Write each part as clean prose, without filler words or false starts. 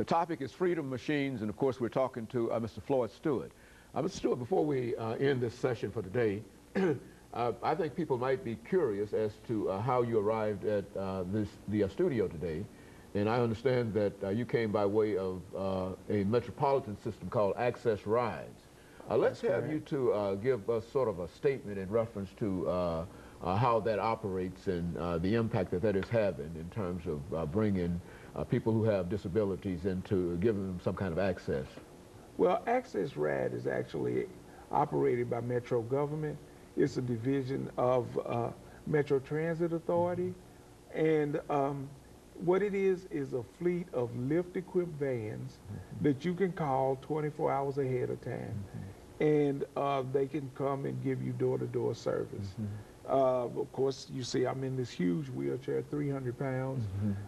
The topic is freedom machines, and of course we're talking to Mr. Floyd Stewart. Mr. Stewart, before we end this session for today, I think people might be curious as to how you arrived at the studio today. And I understand that you came by way of a metropolitan system called Access Rides. Let's have you to give us sort of a statement in reference to how that operates and the impact that that is having in terms of bringing people who have disabilities into giving them some kind of access. Well, Access Ride is actually operated by Metro government. It's a division of Metro Transit Authority. And what it is a fleet of lift-equipped vans that you can call 24 hours ahead of time. And they can come and give you door-to-door service. Of course, you see I'm in this huge wheelchair, 300 pounds,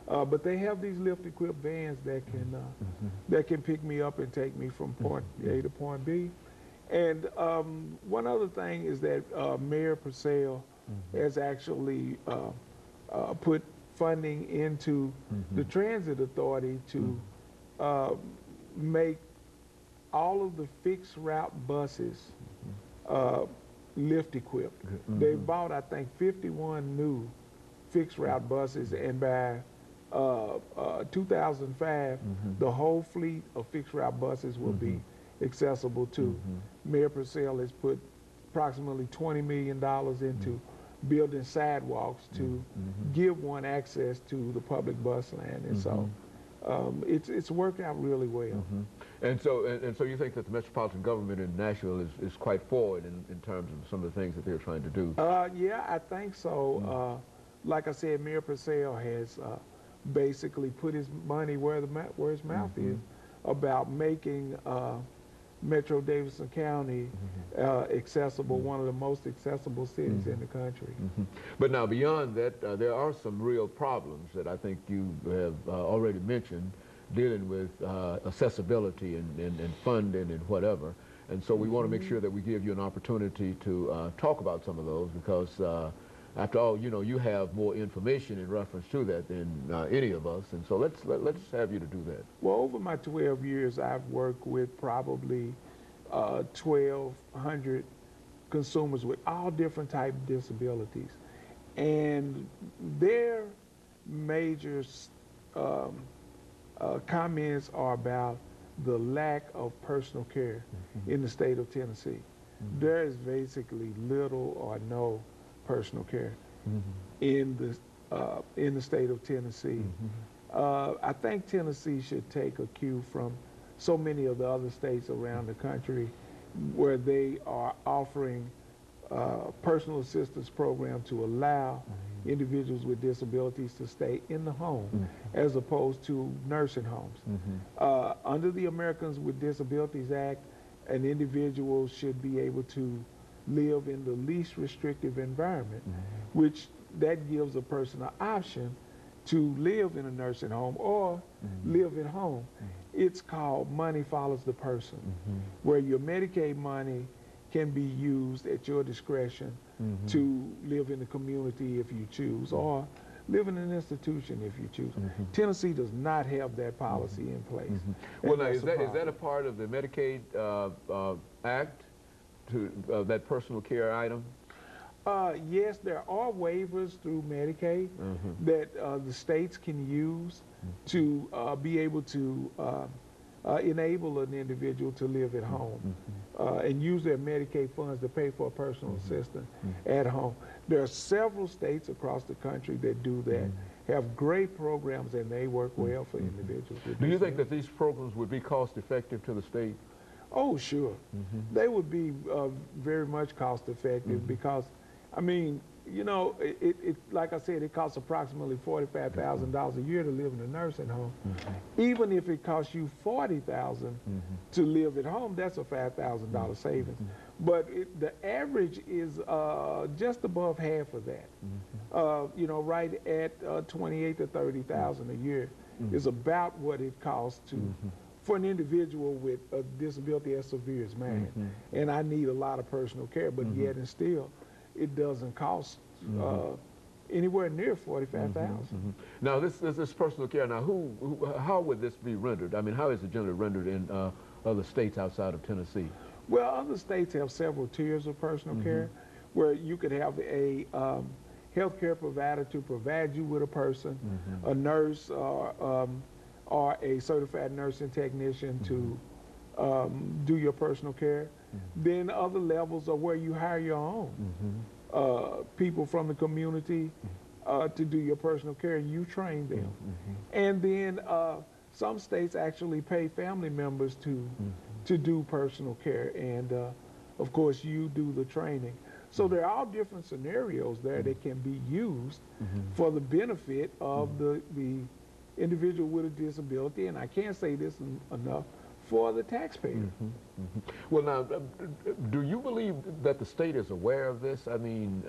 but they have these lift-equipped vans that can pick me up and take me from point A to point B. And one other thing is that Mayor Purcell has actually put funding into the Transit Authority to make all of the fixed route buses lift equipped. They bought, I think, 51 new fixed route buses, and by 2005, the whole fleet of fixed route buses will be accessible to. Mayor Purcell has put approximately $20 million into building sidewalks to give one access to the public bus line, and so it's worked out really well. And so you think that the metropolitan government in Nashville is quite forward in terms of some of the things that they're trying to do? Yeah, I think so. Like I said, Mayor Purcell has basically put his money where his mouth is about making Metro Davidson County accessible, one of the most accessible cities in the country. But now beyond that, there are some real problems that I think you have already mentioned, dealing with accessibility and funding and whatever. And so we want to make sure that we give you an opportunity to talk about some of those, because after all, you know, you have more information in reference to that than any of us. And so let's have you to do that. Well, over my 12 years, I've worked with probably 1,200 consumers with all different types of disabilities. And their major comments are about the lack of personal care in the state of Tennessee. There is basically little or no personal care in the state of Tennessee. I think Tennessee should take a cue from so many of the other states around the country where they are offering personal assistance program to allow individuals with disabilities to stay in the home as opposed to nursing homes. Under the Americans with Disabilities Act, an individual should be able to live in the least restrictive environment, which that gives a person an option to live in a nursing home or live at home. It's called money follows the person, where your Medicaid money can be used at your discretion to live in the community if you choose, or live in an institution if you choose. Tennessee does not have that policy in place. Well, now, is that a part of the Medicaid Act, to that personal care item? Yes, there are waivers through Medicaid that the states can use to be able to enable an individual to live at home and use their Medicaid funds to pay for a personal assistant at home. There are several states across the country that do that, have great programs, and they work well for individuals. Do you think that these programs would be cost effective to the state? Oh, sure. They would be very much cost effective because, I mean, you know, like I said, it costs approximately $45,000 a year to live in a nursing home. Even if it costs you $40,000 to live at home, that's a $5,000 savings. But the average is just above half of that. You know, right at $28,000 to $30,000 a year is about what it costs to for an individual with a disability as severe as mine. And I need a lot of personal care, but yet and still, it doesn't cost anywhere near 45,000. Now, this personal care. Now, how would this be rendered? I mean, how is it generally rendered in other states outside of Tennessee? Well, other states have several tiers of personal care, where you could have a healthcare provider to provide you with a person, a nurse, or a certified nursing technician to do your personal care. Then other levels are where you hire your own people from the community to do your personal care, and you train them. And then some states actually pay family members to do personal care, and of course you do the training. So there are all different scenarios there that can be used for the benefit of the individual with a disability, and I can't say this enough, for the taxpayer. Well, now, do you believe that the state is aware of this? I mean,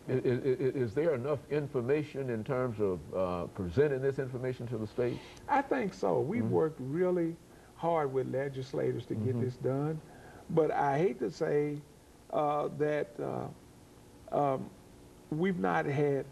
is there enough information in terms of presenting this information to the state? I think so. We've worked really hard with legislators to get this done, but I hate to say that we've not had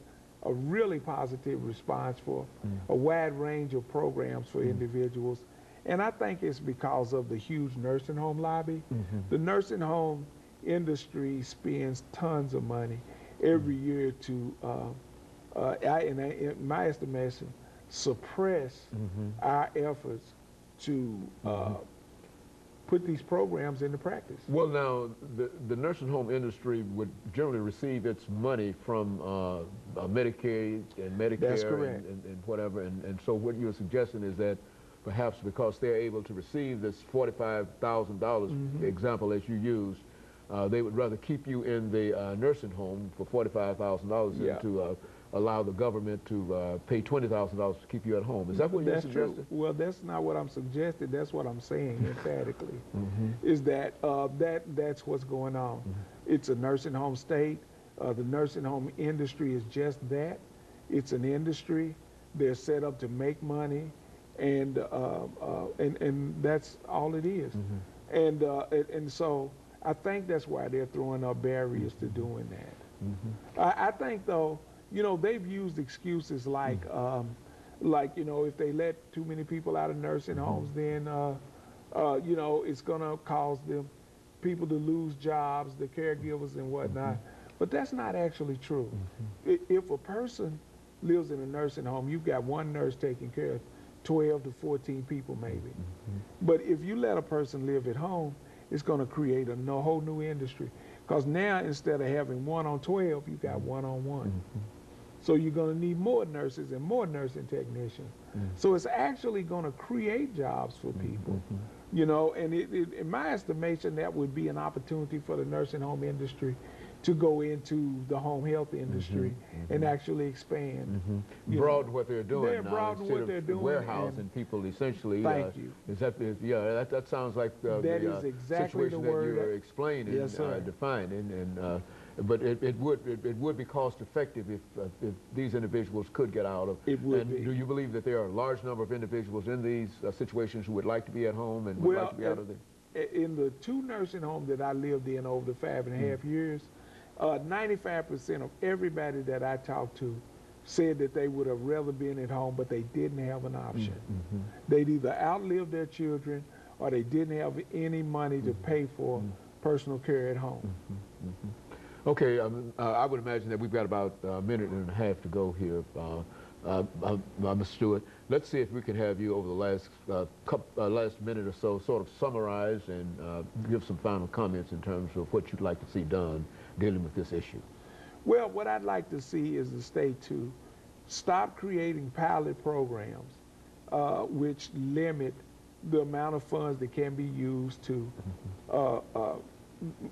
a really positive response for a wide range of programs for individuals. And I think it's because of the huge nursing home lobby. The nursing home industry spends tons of money every year to, in my estimation, suppress our efforts to put these programs into practice. Well, now, the nursing home industry would generally receive its money from Medicaid and Medicare. That's correct. And whatever. And so what you're suggesting is that perhaps because they're able to receive this $45,000 example as you used, they would rather keep you in the nursing home for $45,000 than to allow the government to pay $20,000 to keep you at home. Is that what you're suggesting? True. Well, that's not what I'm suggesting. That's what I'm saying emphatically, is that that's what's going on. It's a nursing home state. The nursing home industry is just that. It's an industry. They're set up to make money, and that's all it is. And so I think that's why they're throwing up barriers to doing that. I think, though, you know, they've used excuses like, you know, if they let too many people out of nursing homes, then, you know, it's going to cause them people to lose jobs, the caregivers and whatnot. But that's not actually true. If a person lives in a nursing home, you've got one nurse taking care of 12 to 14 people maybe. But if you let a person live at home, it's going to create a whole new industry. Because now, instead of having 1 on 12, you've got 1 on 1. So you're going to need more nurses and more nursing technicians. So it's actually going to create jobs for people. You know, and in my estimation, that would be an opportunity for the nursing home industry to go into the home health industry and actually expand. Broaden what they're doing now. Broaden what they're doing. Warehousing people essentially. Thank you. That sounds like that is exactly situation the word that you're explaining, yes, sir. defining, and but it would be cost effective if these individuals could get out of. It would and be. Do you believe that there are a large number of individuals in these situations who would like to be at home and would like to be out of there? In the 2 nursing homes that I lived in over the 5.5 years, 95% of everybody that I talked to said that they would have rather been at home, but they didn't have an option. They'd either outlive their children or they didn't have any money to pay for personal care at home. Okay, I would imagine that we've got about a minute and a half to go here, Mr. Stewart. Let's see if we can have you over the last minute or so sort of summarize and give some final comments in terms of what you'd like to see done dealing with this issue. Well, what I'd like to see is the state to stop creating pilot programs which limit the amount of funds that can be used to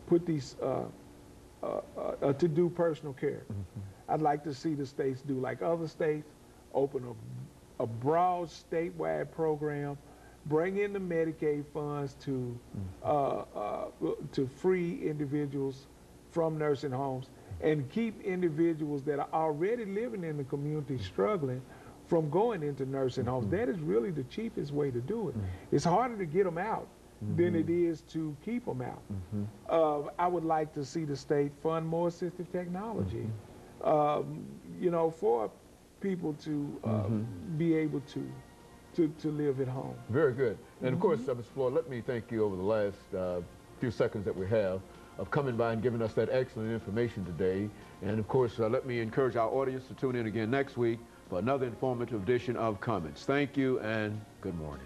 put these to do personal care. I'd like to see the states do like other states, open a broad statewide program, bring in the Medicaid funds to free individuals from nursing homes, and keep individuals that are already living in the community struggling from going into nursing homes. That is really the cheapest way to do it. It's harder to get them out than it is to keep them out. I would like to see the state fund more assistive technology you know, for people to be able to live at home. Very good. And of course, Mr. Floyd, let me thank you over the last few seconds that we have of coming by and giving us that excellent information today. And of course, let me encourage our audience to tune in again next week for another informative edition of Comments. Thank you and good morning.